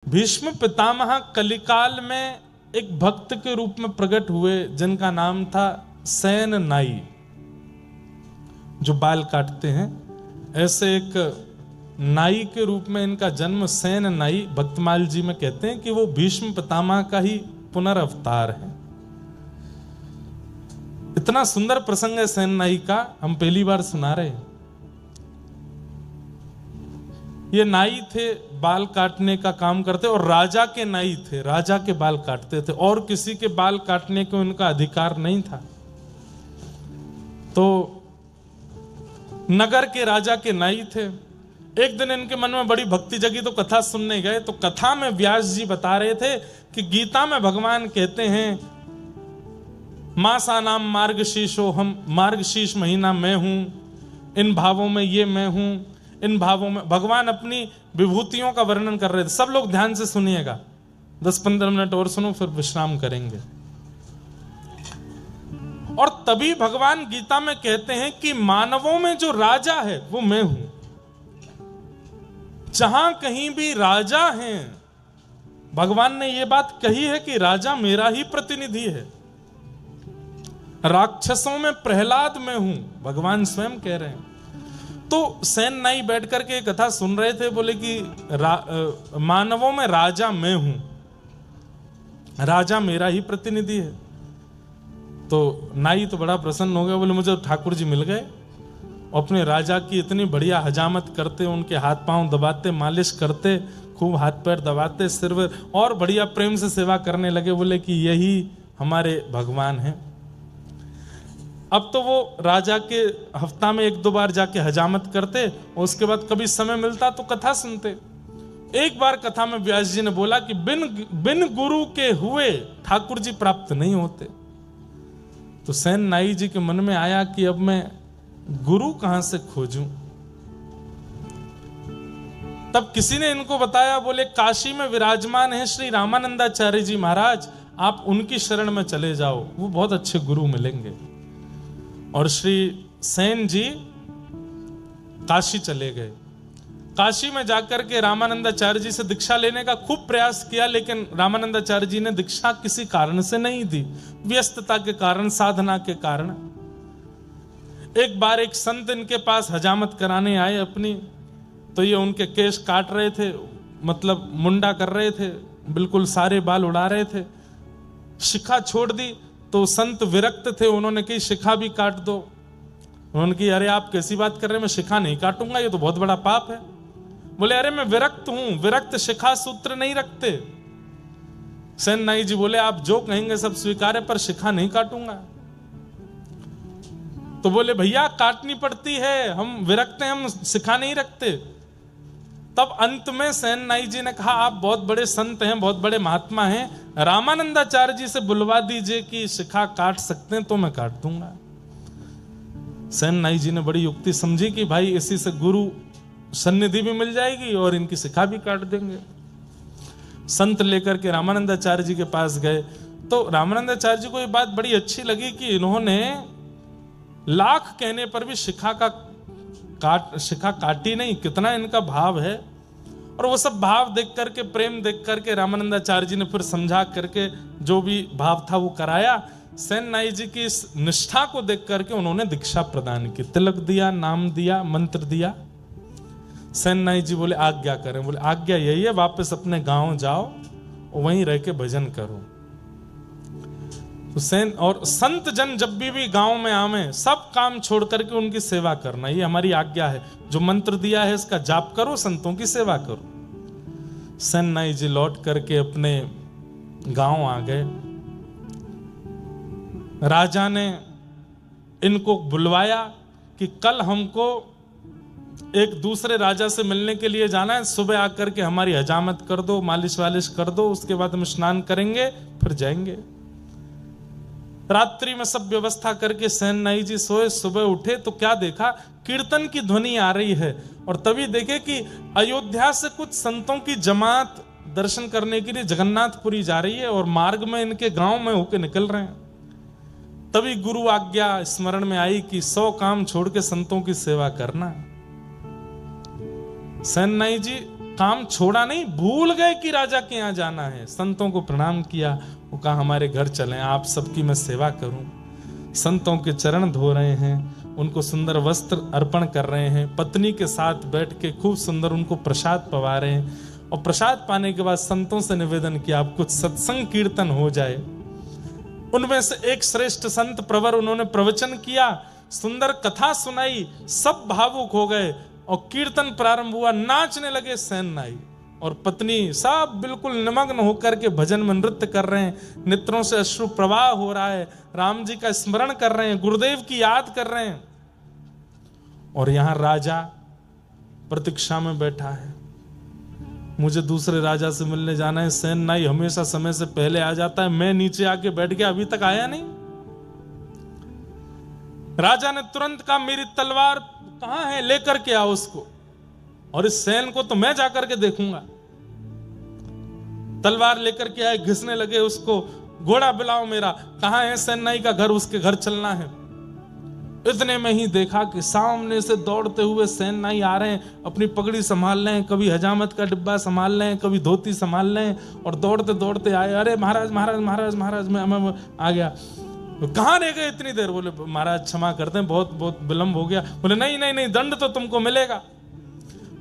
भीष्म पितामह कलिकाल में एक भक्त के रूप में प्रकट हुए जिनका नाम था सेन नाई, जो बाल काटते हैं। ऐसे एक नाई के रूप में इनका जन्म सेन नाई भक्तमाल जी में कहते हैं कि वो भीष्म पितामह का ही पुनर्अवतार है। इतना सुंदर प्रसंग है सेन नाई का, हम पहली बार सुना रहे हैं। ये नाई थे, बाल काटने का काम करते और राजा के नाई थे, राजा के बाल काटते थे और किसी के बाल काटने को इनका अधिकार नहीं था। तो नगर के राजा के नाई थे। एक दिन इनके मन में बड़ी भक्ति जगी तो कथा सुनने गए। तो कथा में व्यास जी बता रहे थे कि गीता में भगवान कहते हैं मासा नाम मार्गशीर्षो, हम मार्गशीर्ष महीना मैं हूं, इन भावों में ये मैं हूं, इन भावों में भगवान अपनी विभूतियों का वर्णन कर रहे थे। सब लोग ध्यान से सुनिएगा, 10-15 मिनट और सुनो फिर विश्राम करेंगे। और तभी भगवान गीता में कहते हैं कि मानवों में जो राजा है वो मैं हूं। जहां कहीं भी राजा हैं, भगवान ने यह बात कही है कि राजा मेरा ही प्रतिनिधि है। राक्षसों में प्रहलाद मैं हूं, भगवान स्वयं कह रहे हैं। तो सेन नाई बैठ करके कथा सुन रहे थे, बोले कि मानवों में राजा मैं हूं, राजा मेरा ही प्रतिनिधि है। तो नाई तो बड़ा प्रसन्न हो गया, बोले मुझे ठाकुर जी मिल गए। अपने राजा की इतनी बढ़िया हजामत करते, उनके हाथ पांव दबाते, मालिश करते, खूब हाथ पैर दबाते, सिर और बढ़िया प्रेम से सेवा करने लगे। बोले कि यही हमारे भगवान हैं। अब तो वो राजा के हफ्ता में 1-2 बार जाके हजामत करते और उसके बाद कभी समय मिलता तो कथा सुनते। एक बार कथा में व्यास जी ने बोला कि बिन गुरु के हुए ठाकुर जी प्राप्त नहीं होते। तो सेन नाई जी के मन में आया कि अब मैं गुरु कहां से खोजूं। तब किसी ने इनको बताया, बोले काशी में विराजमान है श्री रामानंदाचार्य जी महाराज, आप उनकी शरण में चले जाओ, वो बहुत अच्छे गुरु मिलेंगे। और श्री सेन जी काशी चले गए। काशी में जाकर के रामानंदाचार्य जी से दीक्षा लेने का खूब प्रयास किया, लेकिन रामानंदाचार्य जी ने दीक्षा किसी कारण से नहीं दी, व्यस्तता के कारण, साधना के कारण। एक बार एक संत इनके पास हजामत कराने आए अपनी, तो ये उनके केश काट रहे थे, मतलब मुंडा कर रहे थे, बिल्कुल सारे बाल उड़ा रहे थे। शिखा छोड़ दी तो संत विरक्त थे, उन्होंने कही शिखा भी काट दो। उन्होंने कही अरे आप कैसी बात कर रहे हैं, मैं शिखा नहीं काटूंगा, ये तो बहुत बड़ा पाप है। बोले अरे मैं विरक्त हूं, विरक्त शिखा सूत्र नहीं रखते। सेन नाई जी बोले आप जो कहेंगे सब स्वीकार है, पर शिखा नहीं काटूंगा। तो बोले भैया काटनी पड़ती है, हम विरक्त हैं, हम शिखा नहीं रखते। तब अंत में सेन नाई जी ने कहा आप बहुत बड़े संत हैं, बहुत बड़े महात्मा हैं, रामानंदाचार्य जी से बुलवा दीजिए कि शिखा काट सकते हैं तो मैं काट दूंगा। सेन नाई जी ने बड़ी युक्ति समझी कि भाई इसी से गुरु सन्निधि भी मिल जाएगी और इनकी शिखा भी काट देंगे। संत लेकर के रामानंदाचार्य जी के पास गए। तो रामानंदाचार्य जी को ये बात बड़ी अच्छी लगी कि इन्होंने लाख कहने पर भी शिखा काटी नहीं, कितना इनका भाव है। और वो सब भाव देख करके, प्रेम देख करके रामानंदाचार्य जी ने फिर समझा करके जो भी भाव था वो कराया। सेन नाई जी की इस निष्ठा को देख करके उन्होंने दीक्षा प्रदान की, तिलक दिया, नाम दिया, मंत्र दिया। सेन नाई जी बोले आज्ञा करें। बोले आज्ञा यही है, वापस अपने गांव जाओ और वहीं रह के भजन करो। तो सेन और संत जन जब भी गांव में आवे, सब काम छोड़ करके उनकी सेवा करना, ये हमारी आज्ञा है। जो मंत्र दिया है इसका जाप करो, संतों की सेवा करो। सेन नाई जी लौट करके अपने गांव आ गए। राजा ने इनको बुलवाया कि कल हमको एक दूसरे राजा से मिलने के लिए जाना है, सुबह आकर के हमारी हजामत कर दो, मालिश वालिश कर दो, उसके बाद हम स्नान करेंगे फिर जाएंगे। रात्रि में सब व्यवस्था करके सेन नाई जी सोए। सुबह उठे तो क्या देखा, कीर्तन की ध्वनि आ रही है। और तभी देखे कि अयोध्या से कुछ संतों की जमात दर्शन करने के लिए जगन्नाथपुरी जा रही है और मार्ग में इनके गांव में होके निकल रहे हैं। तभी गुरु आज्ञा स्मरण में आई कि 100 काम छोड़ के संतों की सेवा करना। सेन नाई जी काम छोड़ा नहीं, भूल गए कि राजा के यहाँ जाना है। संतों को प्रणाम किया, वो कहा हमारे घर चलें, आप सबकी मैं सेवा करूं। संतों के चरण धो रहे हैं, उनको सुंदर वस्त्र अर्पण कर रहे हैं, पत्नी के साथ बैठ के खूब सुंदर उनको प्रसाद पवा रहे हैं। और प्रसाद पाने के बाद संतों से निवेदन किया आप कुछ सत्संग कीर्तन हो जाए। उनमें से एक श्रेष्ठ संत प्रवर, उन्होंने प्रवचन किया, सुंदर कथा सुनाई, सब भावुक हो गए और कीर्तन प्रारंभ हुआ। नाचने लगे सेन नाई और पत्नी, सब बिल्कुल निमग्न होकर के भजन में नृत्य कर रहे हैं, नेत्रों से अश्रु प्रवाह हो रहा है, राम जी का स्मरण कर रहे हैं, गुरुदेव की याद कर रहे हैं। और यहां राजा प्रतीक्षा में बैठा है, मुझे दूसरे राजा से मिलने जाना है। सेन नाई हमेशा समय से पहले आ जाता है, मैं नीचे आके बैठ गया, अभी तक आया नहीं। राजा ने तुरंत कहा मेरी तलवार कहां है, लेकर के आओ उसको, और इस सैन को तो मैं जाकर के देखूंगा। तलवार लेकर के आए, घिसने लगे उसको, घोड़ा बुलाओ मेरा, कहां है सेन नाई का घर, उसके घर चलना है। इतने में ही देखा कि सामने से दौड़ते हुए सेन नाई आ रहे हैं, अपनी पगड़ी संभाल रहे हैं, कभी हजामत का डिब्बा संभाल रहे हैं, कभी धोती संभाल रहे हैं, और दौड़ते दौड़ते आए। अरे महाराज महाराज महाराज महाराज, मैं आ गया। कहां रह गए इतनी देर? बोले महाराज क्षमा करते हैं, बहुत बहुत विलंब हो गया। बोले नहीं नहीं नहीं, दंड तो तुमको मिलेगा।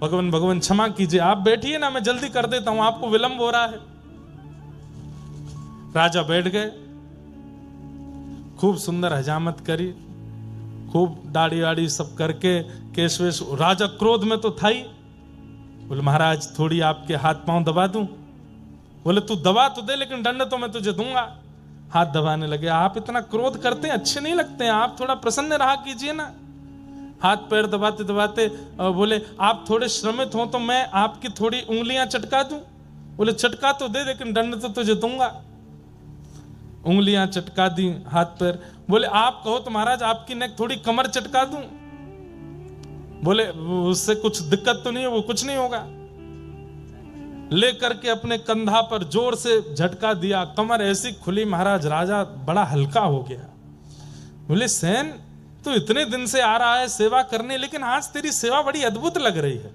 भगवान भगवान क्षमा कीजिए, आप बैठिए ना, मैं जल्दी कर देता हूं, आपको विलंब हो रहा है। राजा बैठ गए, खूब सुंदर हजामत करी, खूब दाढ़ी वाड़ी सब करके, केश वेश। राजा क्रोध में तो था ही। बोले महाराज थोड़ी आपके हाथ पांव दबा दूं? बोले तू दबा तो दे, लेकिन दंड तो मैं तुझे दूंगा। हाथ दबाने लगे। आप इतना क्रोध करते हैं, अच्छे नहीं लगते हैं, आप थोड़ा प्रसन्न रहा कीजिए ना। हाथ पैर दबाते दबाते बोले आप थोड़े श्रमित हो तो मैं आपकी थोड़ी उंगलियां चटका दूं? बोले चटका तो दे, लेकिन दंड तो तुझे दूंगा। उंगलियां चटका दी, हाथ पैर। बोले आप कहो तो महाराज आपकी नेक थोड़ी कमर चटका दूं? बोले उससे कुछ दिक्कत तो नहीं है, वो कुछ नहीं होगा। लेकर के अपने कंधा पर जोर से झटका दिया, कमर ऐसी खुली महाराज, राजा बड़ा हल्का हो गया। बोले सेन तो इतने दिन से आ रहा है सेवा करने, लेकिन आज तेरी सेवा बड़ी अद्भुत लग रही है,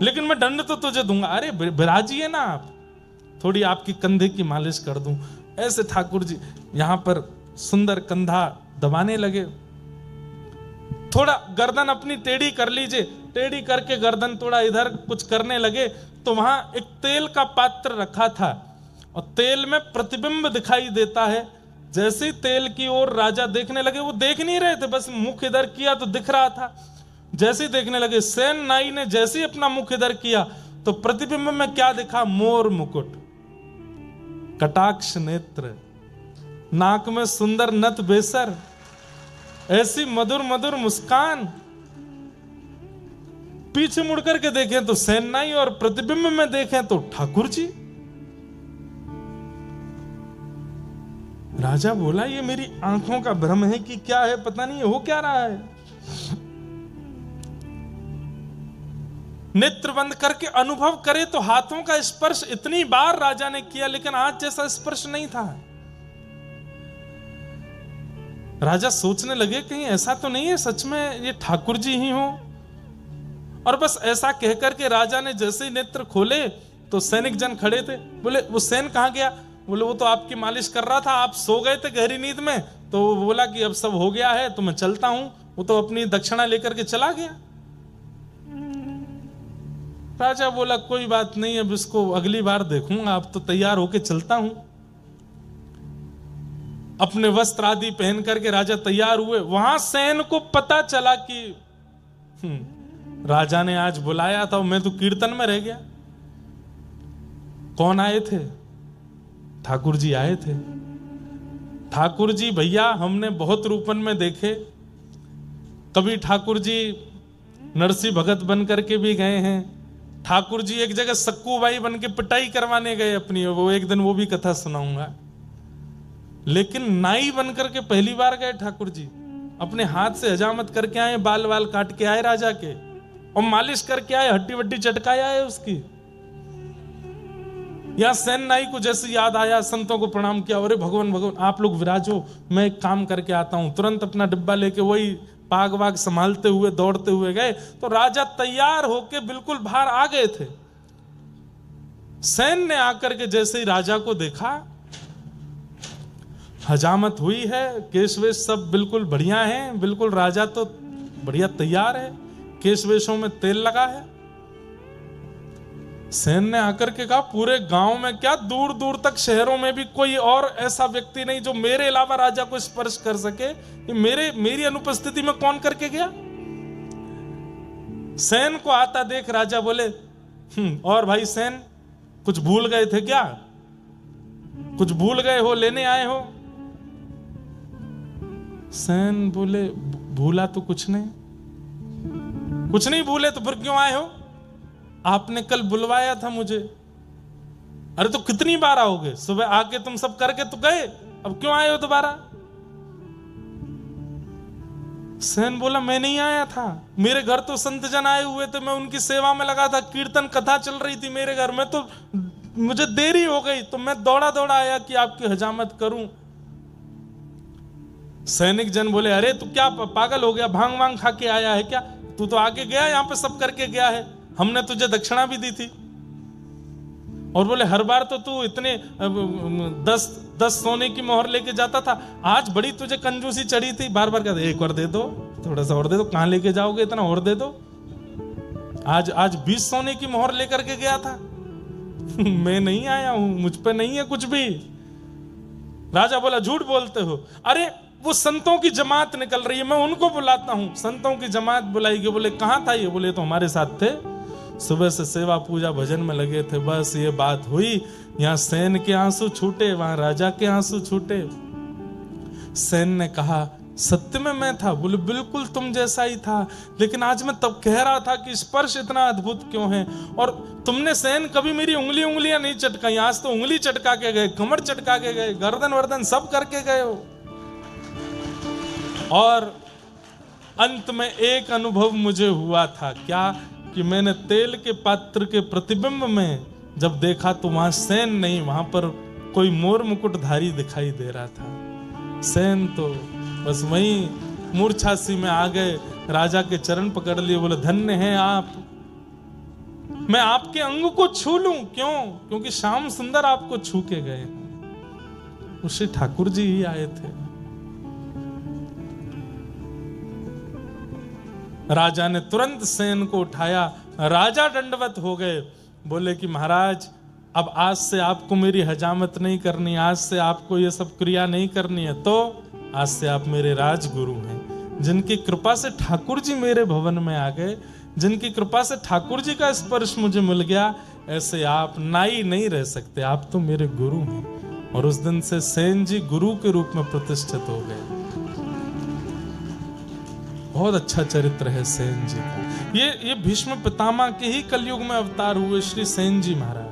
लेकिन मैं दंड तो तुझे दूंगा। अरे विराजिए ना आप, थोड़ी आपकी कंधे की मालिश कर दूं। ऐसे ठाकुर जी यहां पर सुंदर कंधा दबाने लगे। थोड़ा गर्दन अपनी टेढ़ी कर लीजिए, टेढ़ी करके गर्दन थोड़ा इधर कुछ करने लगे तो वहां एक तेल का पात्र रखा था और तेल में प्रतिबिंब दिखाई देता है। जैसे ही तेल की ओर राजा देखने लगे, वो देख नहीं रहे थे, बस मुख इधर किया तो दिख रहा था। जैसे ही देखने लगे, सेन नाई ने जैसे ही अपना मुख इधर किया तो प्रतिबिंब में क्या दिखा? मोर मुकुट, कटाक्ष नेत्र, नाक में सुंदर नत बेसर, ऐसी मधुर मधुर मुस्कान। पीछे मुड़कर के देखें तो सेन नाई और प्रतिबिंब में देखें तो ठाकुर जी। राजा बोला ये मेरी आंखों का भ्रम है कि क्या है, पता नहीं हो क्या रहा है। नेत्र बंद करके अनुभव करे तो हाथों का स्पर्श इतनी बार राजा ने किया, लेकिन आज जैसा स्पर्श नहीं था। राजा सोचने लगे कहीं ऐसा तो नहीं है सच में ये ठाकुर जी ही हो। और बस ऐसा कहकर के राजा ने जैसे ही नेत्र खोले तो सैनिक जन खड़े थे। बोले वो सेन कहां गया? बोले वो तो आपकी मालिश कर रहा था, आप सो गए थे गहरी नींद में, तो वो बोला कि अब सब हो गया है तो मैं चलता हूं। वो तो अपनी दक्षिणा लेकर के चला गया। राजा बोला कोई बात नहीं, अब इसको अगली बार देखूंगा, अब तो तैयार होके चलता हूं। अपने वस्त्र आदि पहन करके राजा तैयार हुए। वहां सैन को पता चला कि राजा ने आज बुलाया था, मैं तो कीर्तन में रह गया। कौन आए थे? ठाकुर जी आए थे। ठाकुर जी भैया हमने बहुत रूपन में देखे, कभी ठाकुर जी नरसिंह भगत बन करके भी गए हैं। ठाकुर जी एक जगह सक्कूबाई बन के पिटाई करवाने गए अपनी, वो एक दिन वो भी कथा सुनाऊंगा। लेकिन नाई बन करके पहली बार गए ठाकुर जी, अपने हाथ से हजामत करके आए, बाल वाल काट के आए राजा के, और मालिश करके आए, हड्डी वड्डी चटकाया है उसकी। या सेन नाई को जैसे याद आया, संतों को प्रणाम किया, अरे भगवान भगवान आप लोग विराजो, मैं एक काम करके आता हूं। तुरंत अपना डिब्बा लेके वही पाग वाग संभालते हुए दौड़ते हुए गए तो राजा तैयार होके बिल्कुल बाहर आ गए थे। सेन ने आकर के जैसे ही राजा को देखा, हजामत हुई है, केश वेश सब बिल्कुल बढ़िया है, बिल्कुल राजा तो बढ़िया तैयार है, केश वेशों में तेल लगा है। सेन ने आकर के कहा, पूरे गांव में क्या, दूर दूर तक शहरों में भी कोई और ऐसा व्यक्ति नहीं जो मेरे अलावा राजा को स्पर्श कर सके। ये मेरी अनुपस्थिति में कौन करके गया? सेन को आता देख राजा बोले, और भाई सेन, कुछ भूल गए थे क्या? कुछ भूल गए हो, लेने आए हो? सेन बोले, भूला तो कुछ नहीं। कुछ नहीं भूले तो फिर क्यों आए हो? आपने कल बुलवाया था मुझे। अरे तो कितनी बार आओगे? सुबह आके तुम सब करके तो गए, अब क्यों आए हो दोबारा? सेन बोला, मैं नहीं आया था, मेरे घर तो संत जन आए हुए थे, मैं उनकी सेवा में लगा था, कीर्तन कथा चल रही थी मेरे घर में, तो मुझे देरी हो गई तो मैं दौड़ा दौड़ा आया कि आपकी हजामत करूं। सैनिक जन बोले, अरे तू क्या पागल हो गया, भांग वांग खा के आया है क्या? तू तो आके गया, यहां पे सब करके गया है, हमने तुझे दक्षिणा भी दी थी। और बोले, हर बार तो तू इतने 10 सोने की मोहर लेके जाता था, आज बड़ी तुझे कंजूसी चढ़ी थी, बार बार कहते एक और दे दो, थोड़ा सा और दे दो, कहां लेके जाओगे इतना, और दे दो। आज 20 सोने की मोहर लेकर के गया था। मैं नहीं आया हूं, मुझ पे नहीं है कुछ भी। राजा बोला, झूठ बोलते हो। अरे वो संतों की जमात निकल रही है, मैं उनको बुलाता हूं। संतों की जमात बुलाई गई। बोले, कहां था ये? बोले, तो हमारे साथ थे, सुबह से सेवा पूजा भजन में लगे थे, बस ये बात हुई, यहां सेन के आंसू छूटे, वहां राजा के आंसू छूटे। सेन ने कहा, सत्य में मैं था? बोले, बिल्कुल तुम जैसा ही था, लेकिन आज मैं तब कह रहा था कि स्पर्श इतना अद्भुत क्यों है, और तुमने सेन कभी मेरी उंगलियां नहीं चटकाई, आज तो उंगली चटका के गए, कमर चटका के गए, गर्दन वर्दन सब करके गए हो। और अंत में एक अनुभव मुझे हुआ था, क्या? कि मैंने तेल के पात्र के प्रतिबिंब में जब देखा तो वहां सेन नहीं, वहां पर कोई मोर मुकुटधारी दिखाई दे रहा था। सेन तो बस वहीं मूर्छा सी में आ गए, राजा के चरण पकड़ लिए, बोले, धन्य हैं आप, मैं आपके अंग को छू लूं। क्यों? क्योंकि श्याम सुंदर आपको छू के गए हैं। श्री ठाकुर जी ही आए थे। राजा ने तुरंत सेन को उठाया, राजा दंडवत हो गए, बोले कि महाराज, अब आज से आपको मेरी हजामत नहीं करनी, आज से आपको ये सब क्रिया नहीं करनी है, तो आज से आप मेरे राजगुरु हैं। जिनकी कृपा से ठाकुर जी मेरे भवन में आ गए, जिनकी कृपा से ठाकुर जी का स्पर्श मुझे मिल गया, ऐसे आप नाई नहीं रह सकते, आप तो मेरे गुरु हैं। और उस दिन से सेन जी गुरु के रूप में प्रतिष्ठित हो गए। बहुत अच्छा चरित्र है सेन जी का। ये भीष्म पितामह के ही कलयुग में अवतार हुए श्री सेन जी महाराज।